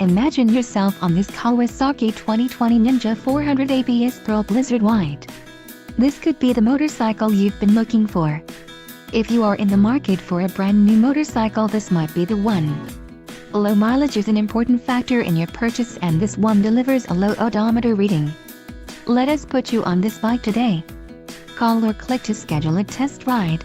Imagine yourself on this Kawasaki 2020 Ninja 400 ABS Pearl Blizzard White. This could be the motorcycle you've been looking for. If you are in the market for a brand new motorcycle, this might be the one. Low mileage is an important factor in your purchase, and this one delivers a low odometer reading. Let us put you on this bike today. Call or click to schedule a test ride.